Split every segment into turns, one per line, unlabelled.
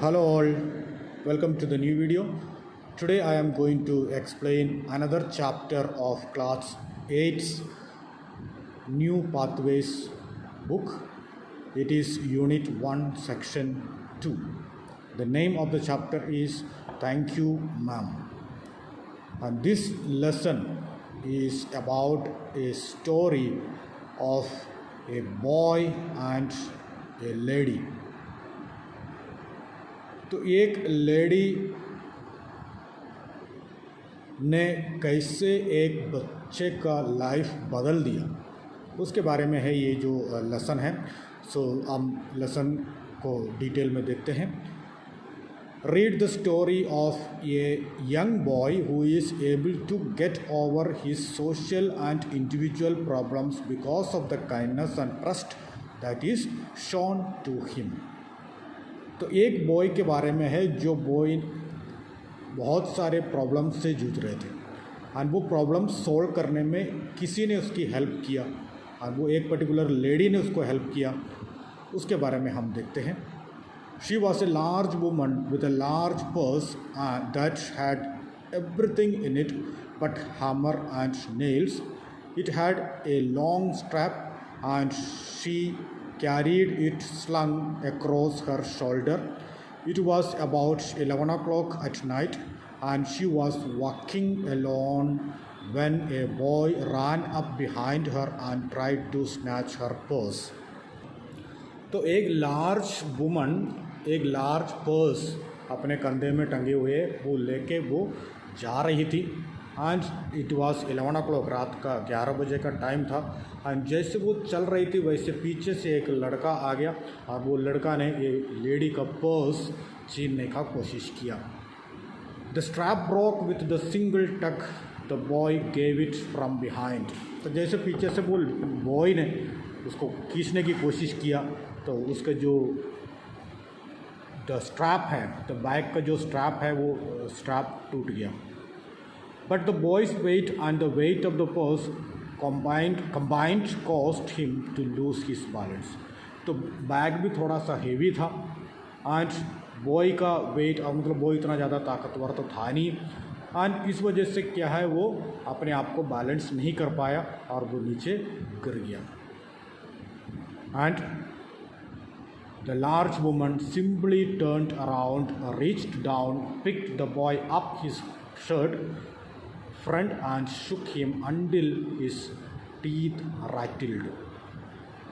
Hello all, welcome to the new video. Today I am going to explain another chapter of class 8's New Pathways book. It is unit 1 section 2. The name of the chapter is Thank You Ma'am. And this lesson is about a story of a boy and a lady. तो एक lady ने कैसे एक बच्चे का life बदल दिया उसके बारे में है ये जो लेसन है। सो हम लेसन को डिटेल में देखते हैं। Read the story of a young boy who is able to get over his social and individual problems because of the kindness and trust that is shown to him. तो एक boy के बारे में है जो बॉय बहुत सारे problems से जूझ रहे थे और वो प्रॉब्लम सॉल्व करने में किसी ने उसकी हेल्प किया और वो एक पर्टिकुलर लेडी ने उसको हेल्प किया। उसके बारे में हम देखते हैं। She was a large woman with a large purse that had everything in it but hammer and nails. It had a long strap and she carried it slung across her shoulder. It was about 11 o'clock at night and she was walking alone when a boy ran up behind her and tried to snatch her purse. तो एक large woman एक large purse अपने कंधे में टंगे हुए वो लेके वो जा रही थी एंड इट वॉज 11 o'clock, रात का 11 बजे का टाइम था। एंड जैसे वो चल रही थी वैसे पीछे से एक लड़का आ गया और वो लड़का ने ये लेडी का पर्स छीनने का कोशिश किया। The strap broke with the single tug the boy gave it from behind. तो जैसे पीछे से वो बॉय ने उसको खींचने की कोशिश किया तो उसका जो द स्ट्रैप है द बैग का जो स्ट्रैप है वो स्ट्रैप टूट गया। But the boy's weight and the weight of the purse combined caused him to lose his balance. तो बैग भी थोड़ा सा हेवी था एंड बॉय का वेट मतलब बॉय इतना ज़्यादा ताकतवर तो था नहीं एंड इस वजह से क्या है वो अपने आप को बैलेंस नहीं कर पाया और वो नीचे गिर गया। And the large woman simply turned around, reached down, picked the boy up his shirt front and shook him until his teeth rattled.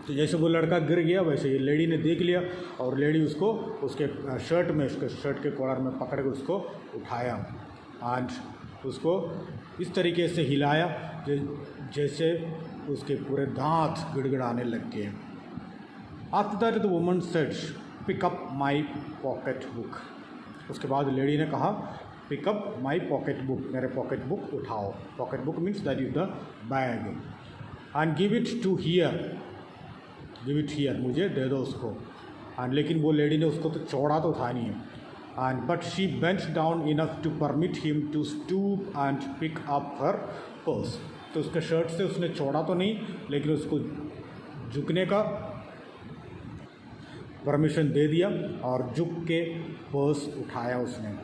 तो जैसे वो लड़का गिर गया वैसे ये लेडी ने देख लिया और लेडी उसको उसके शर्ट में उसके शर्ट के कॉलर में पकड़ के उसको उठाया एंड उसको इस तरीके से हिलाया जैसे उसके पूरे दांत गिड़गिड़ाने लग गए। After that the woman said pick up my pocket book. उसके बाद लेडी ने कहा pick up my pocket book, मेरे पॉकेट बुक उठाओ। Pocket book means that is the bag and give it to here, give it here, मुझे दे दो उसको। एंड लेकिन वो लेडी ने उसको तो छोड़ा तो था नहीं and but she bent down enough to permit him to stoop and pick up her purse. तो उसके शर्ट से उसने छोड़ा तो नहीं लेकिन उसको झुकने का परमिशन दे दिया और झुक के पर्स उठाया उसने।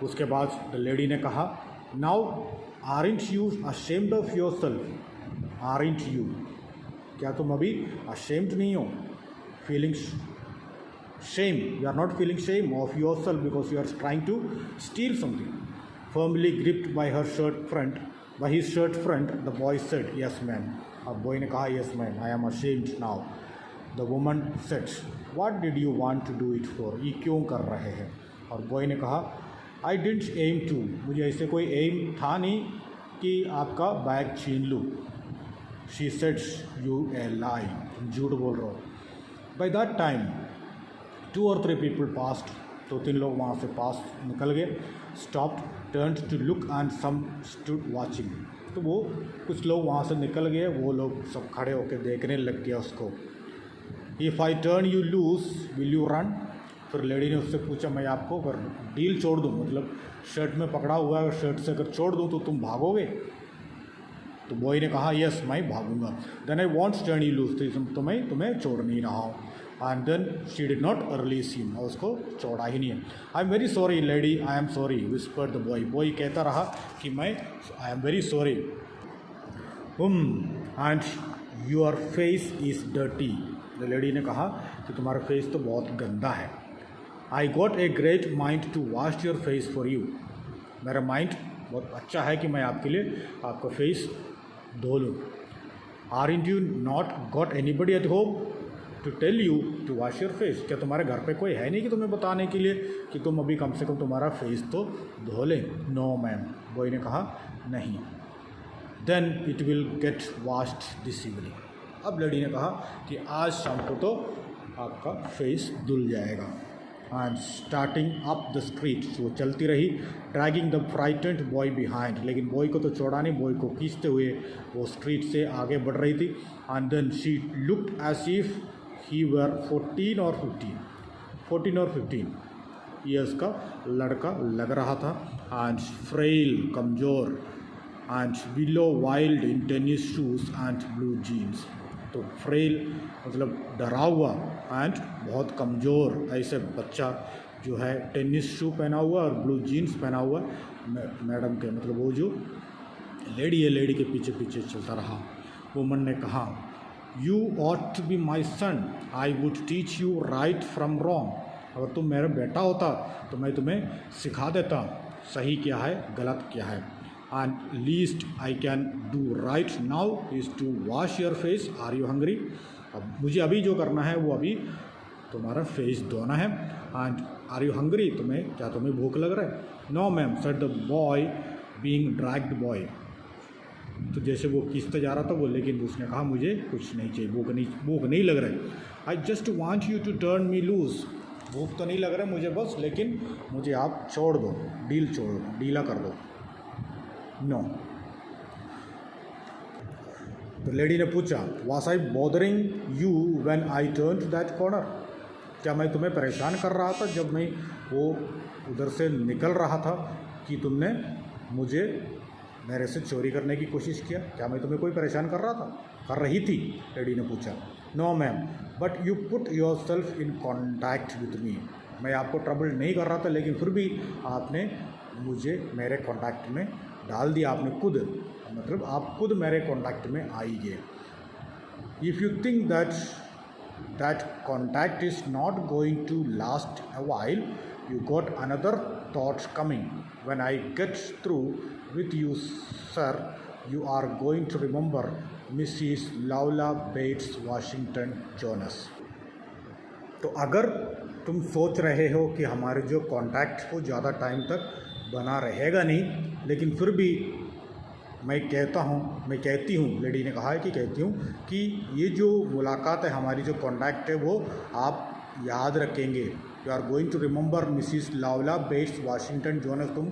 उसके बाद द लेडी ने कहा now aren't you ashamed of yourself, aren't you, क्या तुम अभी अशेम्ड नहीं हो? Feeling shame, you are not feeling shame of yourself because you are trying to steal something. Firmly gripped by her shirt front, by his shirt front, the boy said yes ma'am. अब boy ने कहा yes ma'am, I am ashamed now. The woman said what did you want to do it for, ये क्यों कर रहे हैं? और boy ने कहा आई डिडंट एम टू, मुझे ऐसे कोई एम था नहीं कि आपका बैग छीन लूँ। शी सेड यू ए लाई, झूठ बोल रहा हो। By that time 2 or 3 people passed, 2-3 लोग वहाँ से पास निकल गए। Stopped, turned to look and some stood watching. तो वो कुछ लोग वहाँ से निकल गए, वो लोग सब खड़े होकर देखने लग गया उसको। If I turn you loose will you run. फिर लेडी ने उससे पूछा मैं आपको अगर डील छोड़ दूँ, मतलब शर्ट में पकड़ा हुआ है, शर्ट से अगर छोड़ दूँ तो तुम भागोगे? तो बॉय ने कहा यस मैं भागूंगा। Then I won't turn you loose, तो मैं तुम्हें छोड़ नहीं रहा हूँ। And then she did not release him, और उसको छोड़ा ही नहीं है। I am very sorry lady, I am sorry whispered the boy. Boy कहता रहा कि मैं I am very sorry. And your face is dirty. Lady ने कहा कि तुम्हारा फेस तो बहुत गंदा है। I got a great mind to wash your face for you. मेरा माइंड बहुत अच्छा है कि मैं आपके लिए आपका फेस धो लूँ। Aren't you not got anybody at home to tell you to wash your face. क्या तुम्हारे घर पे कोई है नहीं कि तुम्हें बताने के लिए कि तुम अभी कम से कम तुम्हारा फेस तो धो लें? नो मैम, बॉय ने कहा नहीं। Then it will get washed this evening. अब लेडी ने कहा कि आज शाम को तो आपका फेस धुल जाएगा। And starting up the street, वो चलती रही, dragging the frightened boy behind. लेकिन बॉय को तो छोड़ा नहीं, बॉय को खींचते हुए वो स्ट्रीट से आगे बढ़ रही थी। And then she looked as if he were 14 और 15 ईयर्स का लड़का लग रहा था। एंड फ्रेल, कमज़ोर, and willow wild in tennis shoes and blue jeans. तो फ्रेल मतलब डरा हुआ, एंड बहुत कमज़ोर ऐसे बच्चा जो है टेनिस शू पहना हुआ और ब्लू जीन्स पहना हुआ मैडम के, मतलब वो जो लेडी है, लेडी के पीछे पीछे चलता रहा। वुमन ने कहा, you ought to be my son, I would teach you right from wrong. अगर तुम मेरा बेटा होता तो मैं तुम्हें सिखा देता सही क्या है गलत क्या है। And least I can do right now is to wash your face, are you hungry. अब मुझे अभी जो करना है वो अभी तुम्हारा फेस धोना है। एंड आर यू हंग्री, क्या तुम्हें भूख लग रहा है? No ma'am, said the boy being dragged boy. तो जैसे वो खींचते जा रहा था वो, लेकिन उसने कहा मुझे कुछ नहीं चाहिए, भूख नहीं लग रहा है। I just want you to turn me loose. भूख तो नहीं लग रहा है मुझे बस, लेकिन मुझे आप छोड़ दो, डीला कर दो। नो। तो लेडी ने पूछा, was I bothering you when I turn to that corner. क्या मैं तुम्हें परेशान कर रहा था जब मैं वो उधर से निकल रहा था कि तुमने मुझे मेरे से चोरी करने की कोशिश किया? क्या मैं तुम्हें कोई परेशान कर रही थी? लेडी ने पूछा। No ma'am, but you put yourself in contact with me. मैं आपको ट्रबल नहीं कर रहा था, लेकिन फिर भी आपने मुझे मेरे कॉन्टैक्ट में डाल दिया। आपने खुद, मतलब आप खुद मेरे कॉन्टैक्ट में आई गए। If you think that contact is not going to last a while, you got another thought coming. When I get through with you, sir, you are going to remember Mrs. Lola Bates Washington Jonas. तो अगर तुम सोच रहे हो कि हमारे जो contact वो ज़्यादा टाइम तक बना रहेगा नहीं, लेकिन फिर भी मैं कहती हूँ, लेडी ने कहा है कि कहती हूँ कि ये जो मुलाकात है, हमारी जो कॉन्टैक्ट है, वो आप याद रखेंगे। You are going to remember Mrs Luella Bates Washington Jones. तुम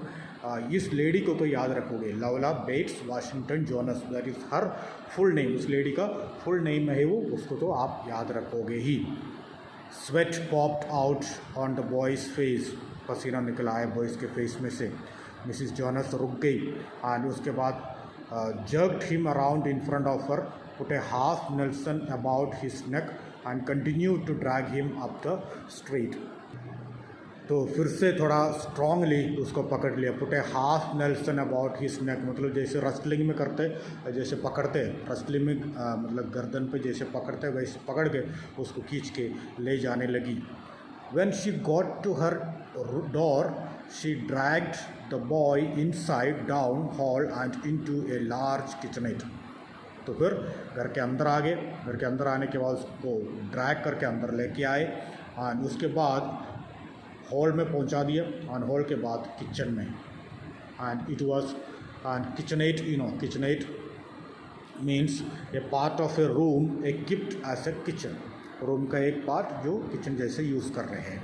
इस लेडी को तो याद रखोगे, Luella Bates Washington Jones, that is her full name. उस लेडी का फुल नेम है वो, उसको तो आप याद रखोगे ही। Sweat popped out on the boy's face. पसीना निकला है बॉयज़ के फेस में से। मिसिस जोनस रुक गई, एंड उसके बाद jerked him around in front of her, put a half Nelson about his neck and continued to drag him up the street. तो फिर से थोड़ा स्ट्रांगली उसको पकड़ लिया। Put A half Nelson about his neck, मतलब जैसे रस्टलिंग में करते, जैसे पकड़ते रस्टलिंग में, मतलब गर्दन पे जैसे पकड़ते वैसे पकड़ के उसको खींच के ले जाने लगी। When she got to her door, she dragged the boy inside down hall and into a large kitchenette. तो फिर घर के अंदर आ गए। घर के अंदर आने के बाद उसको ड्रैग करके अंदर लेके आए, और उसके बाद हॉल में पहुंचा दिया, और हॉल के बाद किचन में। And it was and kitchenette, kitchenette means a part of a room equipped as a kitchen. Room का एक पार्ट जो किचन जैसे यूज़ कर रहे हैं।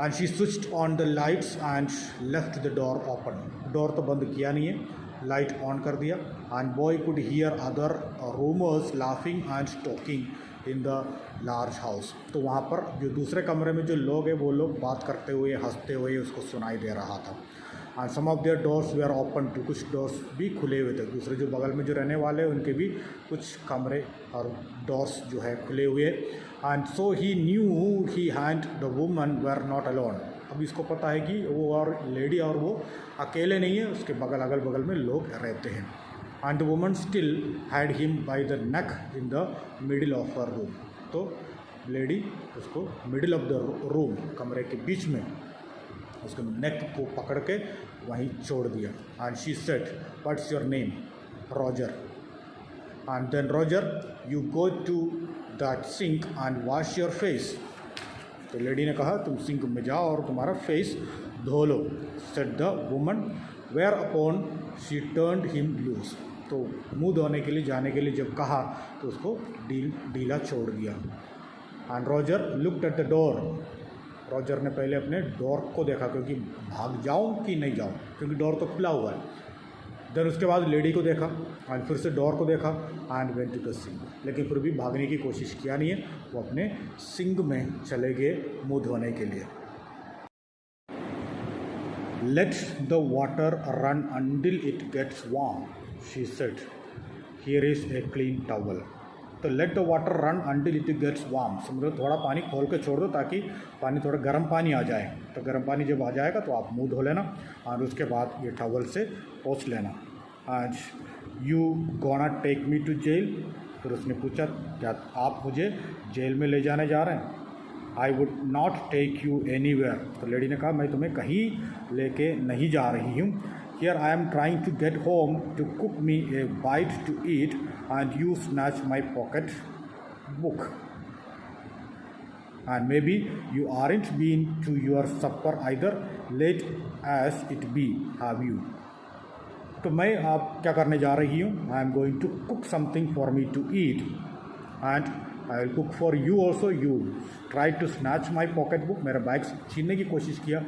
And she switched on the lights and left the door open. Door तो बंद किया नहीं है, लाइट ऑन कर दिया। And boy could hear other rumours laughing and talking in the large house. तो वहाँ पर जो दूसरे कमरे में जो लोग हैं वो लोग बात करते हुए हंसते हुए उसको सुनाई दे रहा था। And some of their doors way are open too, कुछ डोर्स भी खुले हुए थे, दूसरे जो बगल में जो रहने वाले उनके भी कुछ कमरे और डोर्स जो है खुले हुए। And so he new he and the woman were not alone. अब इसको पता है कि वो और लेडी और वो अकेले नहीं है, उसके अगल बगल में लोग रहते हैं। And the woman still had him by the neck in the middle of her room. तो लेडी उसको मिडिल ऑफ द रूम, कमरे के बीच में उसके नेक को पकड़ के वहीं छोड़ दिया। And she said, what's your name? Roger. And then Roger, you go to that sink and wash your face. तो लेडी ने कहा तुम सिंक में जाओ और तुम्हारा फेस धो लो। Said the woman, whereupon she turned him loose. तो मुंह धोने के लिए जाने के लिए जब कहा तो उसको ढीला छोड़ दिया। And Roger looked at the door. Roger ने पहले अपने डोर को देखा, क्योंकि भाग जाऊं कि नहीं जाऊं, क्योंकि डोर तो खुला हुआ है। देन उसके बाद लेडी को देखा एंड फिर से डोर को देखा and went to the sink. लेकिन फिर भी भागने की कोशिश किया नहीं है, वो अपने सिंक में चले गए मुँह धोने के लिए। Let the water run until it gets warm, she said, here is a clean towel. तो let the water run until it gets warm, समझो थोड़ा पानी खोल के छोड़ दो ताकि पानी थोड़ा गर्म पानी आ जाए। तो गर्म पानी जब आ जाएगा तो आप मुंह धो लेना और उसके बाद ये टॉवल से पोंछ लेना। आज you gonna take me to jail. फिर उसने पूछा क्या आप मुझे जेल में ले जाने जा रहे हैं? I would not take you anywhere. तो लेडी ने कहा मैं तुम्हें कहीं लेके नहीं जा रही हूँ। Here I am trying to get home to cook me a bite to eat and you snatch my pocket book. And maybe you aren't been to your supper either, late as it be, have you? तो मैं आप क्या करने जा रही हूँ? I am going to cook something for me to eat and I will cook for you also. You try to snatch my pocket book. मेरा bag छीनने की कोशिश किया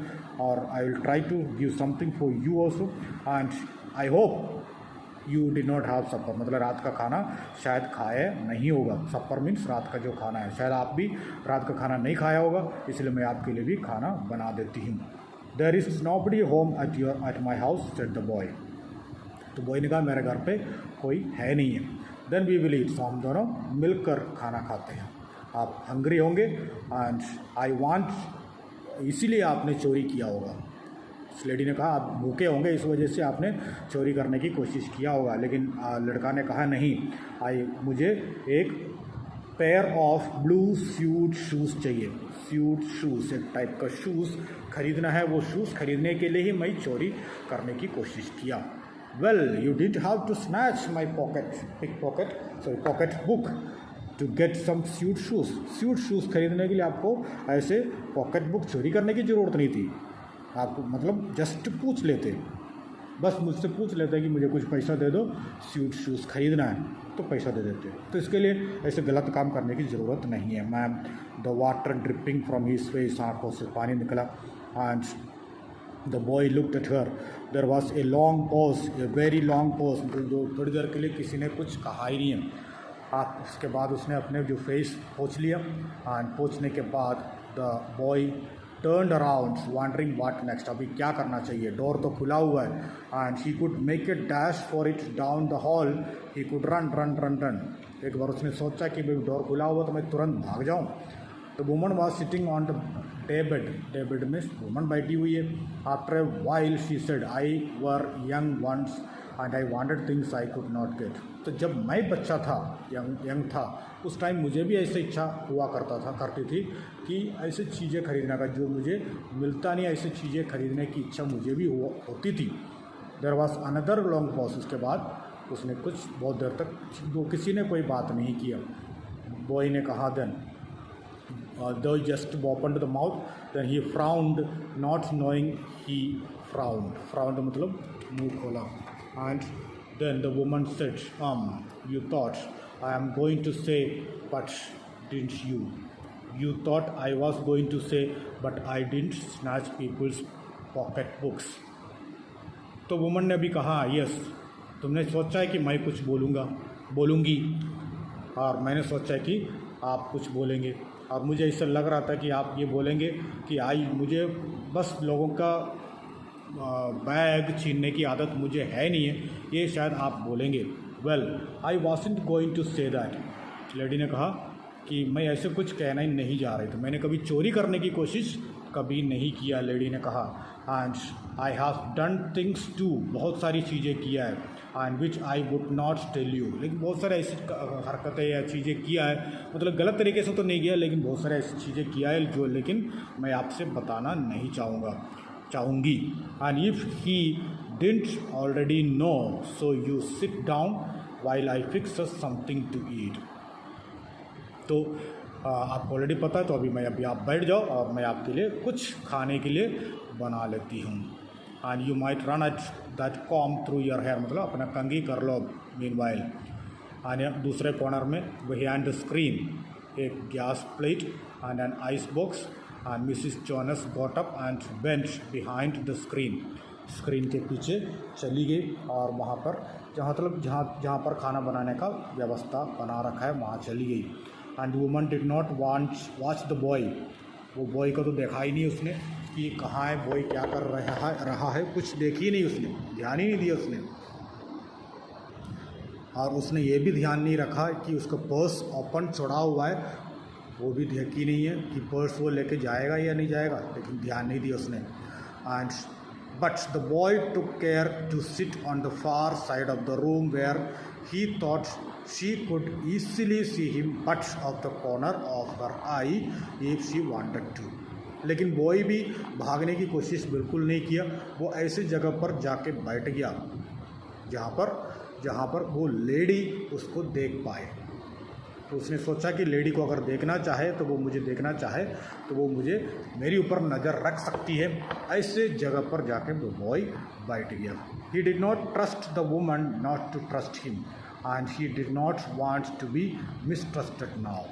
और I will try to give something for you also and I hope you did not have supper. मतलब रात का खाना शायद खाया नहीं होगा। सपर मीन्स रात का जो खाना है, शायद आप भी रात का खाना नहीं खाया होगा, इसलिए मैं आपके लिए भी खाना बना देती हूँ। There is nobody home at my house, said the boy. तो बॉय ने कहा मेरे घर पे कोई है नहीं है। Then we will eat. तो हम दोनों मिलकर खाना खाते हैं। आप हंग्री होंगे एंड आई वांट, इसीलिए आपने चोरी किया होगा। उस लेडी ने कहा आप भूखे होंगे, इस वजह से आपने चोरी करने की कोशिश किया होगा। लेकिन लड़का ने कहा नहीं, मुझे एक pair of blue suede shoes चाहिए। स्यूड शूज़ एक टाइप का शूज़ खरीदना है, वो शूज़ खरीदने के लिए ही मैं चोरी करने की कोशिश किया। Well, you didn't have to snatch my pocket book to get some suit shoes. Suit shoes खरीदने के लिए आपको ऐसे पॉकेट बुक चोरी करने की ज़रूरत नहीं थी। आपको मतलब जस्ट पूछ लेते, बस मुझसे पूछ लेते कि मुझे कुछ पैसा दे दो, सूट शूज़ खरीदना है, तो पैसा दे देते। तो इसके लिए ऐसे गलत काम करने की ज़रूरत नहीं है। Ma'am, the water dripping from his face, आँखों से पानी निकला। And the boy looked at her. There was a long pause, a very long pause, मतलब थोड़ी देर के लिए किसी ने कुछ कहा ही नहीं है। आप उसके बाद उसने अपने जो फेस पोंछ लिया एंड पोंछने के बाद the boy turned around wondering what next, अभी क्या करना चाहिए। डोर तो खुला हुआ है and he could make a dash for it down the hall, he could run run run run. एक बार उसने सोचा कि भाई डोर खुला हुआ तो मैं तुरंत भाग जाऊँ। The woman was sitting on the day bed में वुमन बैठी हुई है। After a while she said, I were young ones and I wanted things I could not gate. तो जब मैं बच्चा था, यंग था, उस टाइम मुझे भी ऐसे इच्छा हुआ करती थी कि ऐसे चीज़ें खरीदने का जो मुझे मिलता नहीं, ऐसी चीज़ें खरीदने की इच्छा मुझे भी होती थी। There was another long pause. उसके बाद उसने कुछ बहुत देर तक किसी ने कोई बात नहीं किया। बॉय ने कहा then though just opened the mouth, then he frowned, not knowing he frowned मतलब मुँह खोला। And then the woman said, you thought I am going to say, but didn't you? You thought I was going to say, but I didn't snatch people's pocket books. तो woman ने भी कहा, yes, तुमने सोचा है कि मैं कुछ बोलूँगी, और मैंने सोचा है कि आप कुछ बोलेंगे, और मुझे इससे लग रहा था कि आप ये बोलेंगे कि मुझे बस लोगों का बैग छीनने की आदत मुझे है नहीं है, ये शायद आप बोलेंगे। Well I wasn't going to say that. Lady ने कहा कि मैं ऐसे कुछ कहना ही नहीं जा रही थी, मैंने कभी चोरी करने की कोशिश कभी नहीं किया। लेडी ने कहा and I have done things too, बहुत सारी चीज़ें किया है, and which I would not tell you, लेकिन बहुत सारे ऐसी हरकतें या चीज़ें किया है, मतलब गलत तरीके से तो नहीं किया, लेकिन बहुत सारे ऐसी चीज़ें किया है जो लेकिन मैं आपसे बताना नहीं चाहूँगी। And if he didn't already know so you sit down while I fix something to eat. तो आपको ऑलरेडी पता है, तो अभी आप बैठ जाओ और मैं आपके लिए कुछ खाने के लिए बना लेती हूँ। And you might run at that comb through your hair, मतलब अपना कंघी कर लो मीनवाइल। एंड दूसरे कॉर्नर में बिहाइंड द स्क्रीन एक gas plate and an ice box, and Mrs Johns got up and went behind the screen के पीछे चली गई और वहाँ पर जहाँ पर खाना बनाने का व्यवस्था बना रखा है वहाँ चली गई। And woman did not watch the boy, वो बॉय को तो देखा ही नहीं उसने कि कहाँ है बॉय, क्या कर रहा है, कुछ देखी नहीं उसने, ध्यान ही नहीं दिया उसने। और उसने ये भी ध्यान नहीं रखा कि उसका पर्स ओपन छोड़ा हुआ है, वो भी देखी नहीं है कि पर्स वो लेके जाएगा या नहीं जाएगा, लेकिन ध्यान नहीं दिया उसने। And but the boy took care to sit on the far side of the room where he thought she could easily see him but of the corner of her eye if she wanted to। लेकिन boy भी भागने की कोशिश बिल्कुल नहीं किया, वो ऐसी जगह पर जाके बैठ गया जहाँ पर वो लेडी उसको देख पाए। तो उसने सोचा कि लेडी को अगर देखना चाहे तो वो मुझे देखना चाहे तो वो मुझे मेरी ऊपर नज़र रख सकती है, ऐसे जगह पर जाके वो बॉय बैठ गया। He did not trust the woman not to trust him and he did not want to be mistrusted now.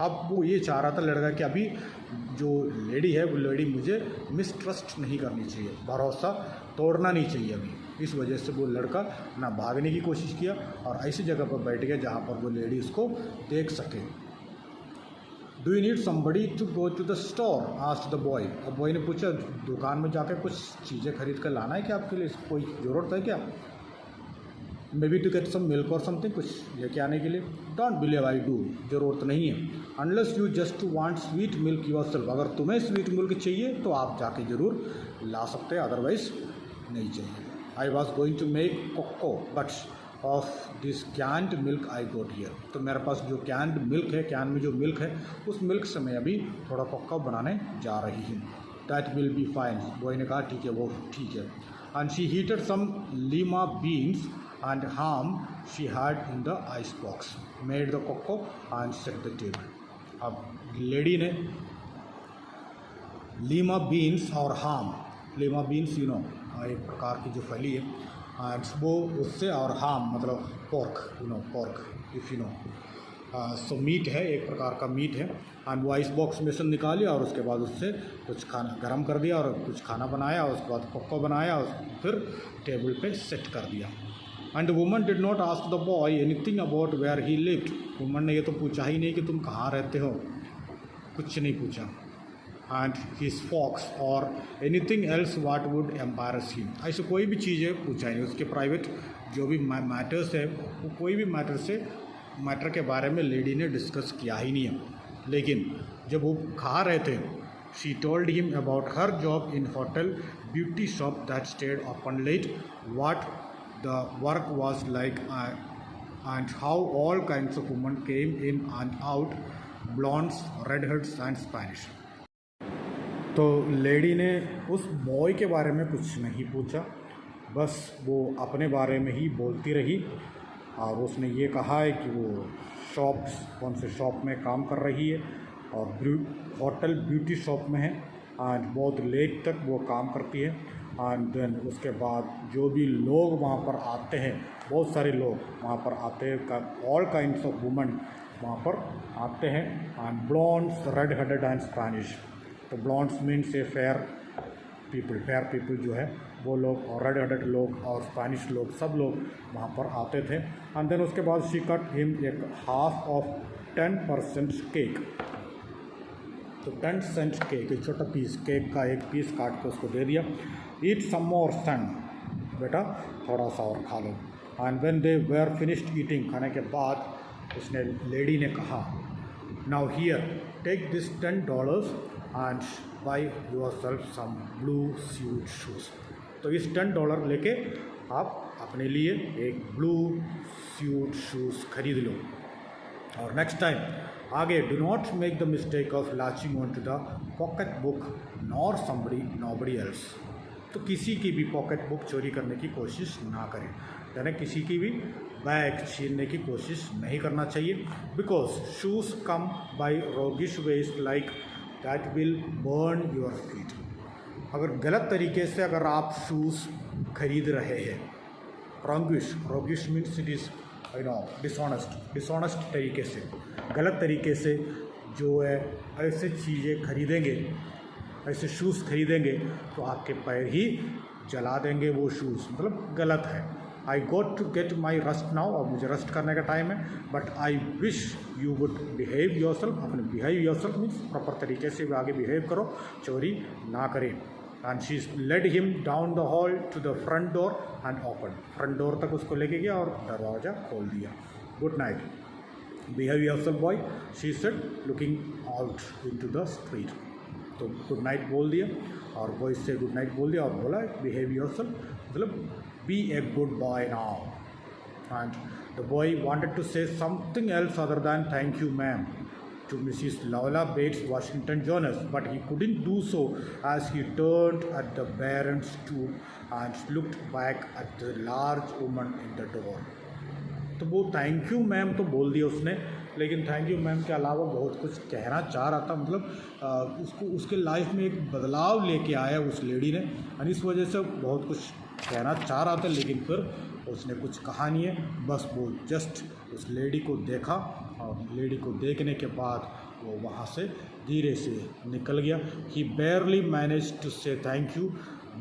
अब वो ये चाह रहा था लड़का कि अभी जो लेडी है वो लेडी मुझे मिसट्रस्ट नहीं करनी चाहिए, भरोसा तोड़ना नहीं चाहिए अभी। इस वजह से वो लड़का ना भागने की कोशिश किया और ऐसी जगह पर बैठ गया जहाँ पर वो लेडी उसको देख सके। Do you need somebody to go to the store asked the boy. अब बॉय ने पूछा दुकान में जाकर कुछ चीज़ें खरीद कर लाना है क्या, आपके लिए कोई ज़रूरत है क्या? Maybe to get some milk or something, कुछ लेके आने के लिए। डोंट बिलीव आई डू, ज़रूरत नहीं है। Unless you just want sweet milk yourself, अगर तुम्हें स्वीट मिल्क चाहिए तो आप जाके ज़रूर ला सकते हैं, अदरवाइज नहीं चाहिए। I was going to make cocoa but of this canned milk I got here. तो मेरे पास जो कैंड मिल्क है, कैन में जो मिल्क है, उस मिल्क से मैं अभी थोड़ा कोको बनाने जा रही हूँ। That will be fine. Boy ने कहा ठीक है, वो ठीक है। And she heated some lima beans and ham she had in the ice box, made the cocoa and set the table। अब लेडी ने लीमा बीन्स और हाम, लीमा बीन्स एक प्रकार की जो फली है, एंड वो उससे, और हाम मतलब pork, pork if so meat है, एक प्रकार का मीट है। एंड वो आइस बॉक्स में से निकालिया और उसके बाद उससे कुछ खाना गर्म कर दिया और कुछ खाना बनाया, उसके बाद कोको बनाया और फिर टेबल पे सेट कर दिया। And woman did not ask the boy anything about where he lived. Woman ने ये तो पूछा ही नहीं कि तुम कहाँ रहते हो, कुछ नहीं पूछा। And his folks or anything else what would embarrass him, ऐसे कोई भी चीज़ें पूछा ही नहीं। उसके प्राइवेट जो भी मैटर्स है वो कोई भी मैटर के बारे में लेडी ने डिस्कस किया ही नहीं है। लेकिन जब वो खा रहे थे, she told him about her job in hotel beauty shop that stayed open late, what the work was like and how all kinds of women came in and out, blondes, redheads and Spanish। तो lady ने उस boy के बारे में कुछ नहीं पूछा, बस वो अपने बारे में ही बोलती रही। और उसने ये कहा है कि वो कौन से शॉप में काम कर रही है और होटल ब्यूटी शॉप में है, एंड बहुत लेट तक वो काम करती है। एंड देन उसके बाद जो भी लोग वहाँ पर आते हैं, बहुत सारे लोग वहाँ पर आते हैं, ऑल काइंड्स ऑफ वुमेन वहाँ पर आते हैं। And blondes, red headed and Spanish. तो blondes means a fair people जो है वो लोग, और रेड हेडेड लोग और स्पैनिश लोग, सब लोग वहाँ पर आते थे। एंड देन उसके बाद शी कट हिम एक हाफ ऑफ 10% केक। तो 10 सेंट केक, एक छोटा पीस केक का एक पीस काट के उसको दे दिया। ईट सम मोर सन, बेटा थोड़ा सा और खा लो। And when they were finished eating, खाने के बाद उसने लेडी ने कहा, now here take this $10 and buy yourself some blue suede shoes. तो इस $10 लेके आप अपने लिए एक ब्लू स्यूड शूज़ खरीद लो। और नेक्स्ट टाइम आगे, do not make the mistake of latching on to the pocket book nor somebody nobody else. तो किसी की भी पॉकेट बुक चोरी करने की कोशिश ना करें, यानी किसी की भी बैग छीनने की कोशिश नहीं करना चाहिए। Because shoes come by roguish ways like that will burn your feet. अगर गलत तरीके से अगर आप शूज़ खरीद रहे हैं, रोगिश मीन्स इट इज़ डिसऑनेस्ट तरीके से, गलत तरीके से जो है ऐसे चीज़ें खरीदेंगे, ऐसे शूज़ खरीदेंगे तो आपके पैर ही जला देंगे वो शूज़, मतलब गलत है। I got to get my rest now, और मुझे रेस्ट करने का टाइम है, but I wish you would behave yourself. अपने behave yourself means proper तरीके से आगे बिहेव करो, चोरी ना करें। And she led him down the hall to the front door and open, front door तक उसको लेके गया और दरवाज़ा खोल दिया। Good night, behave yourself boy, she said looking out into the street. तो गुड नाइट बोल दिया और बॉय से गुड नाइट बोल दिया और बोला बिहेव योर सेल्फ, मतलब be a good boy now. And the boy wanted to say something else other than thank you ma'am to Mrs. Lola Bates Washington Jonas, but he couldn't do so as he turned at the barren stoop and looked back at the large woman in the door. तो वो thank you ma'am तो बोल दिया उसने, लेकिन thank you ma'am के अलावा बहुत कुछ कहना चाह रहा था, मतलब उसको उसके लाइफ में एक बदलाव लेके आया उस लेडी ने, और इस वजह से बहुत कुछ कहना चाह रहा था, लेकिन फिर उसने कुछ कहा नहीं है। बस वो जस्ट उस लेडी को देखा और लेडी को देखने के बाद वो वहाँ से धीरे से निकल गया। He barely manage to say thank you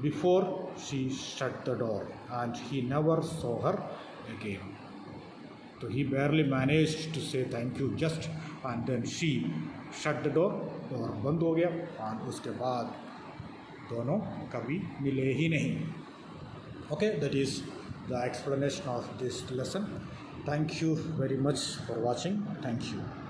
before she shut the door and he never saw her again. तो he barely manage to say thank you just and then she shut the door, door बंद हो गया और उसके बाद दोनों कभी मिले ही नहीं। Okay, that is the explanation of this lesson. Thank you very much for watching. Thank you.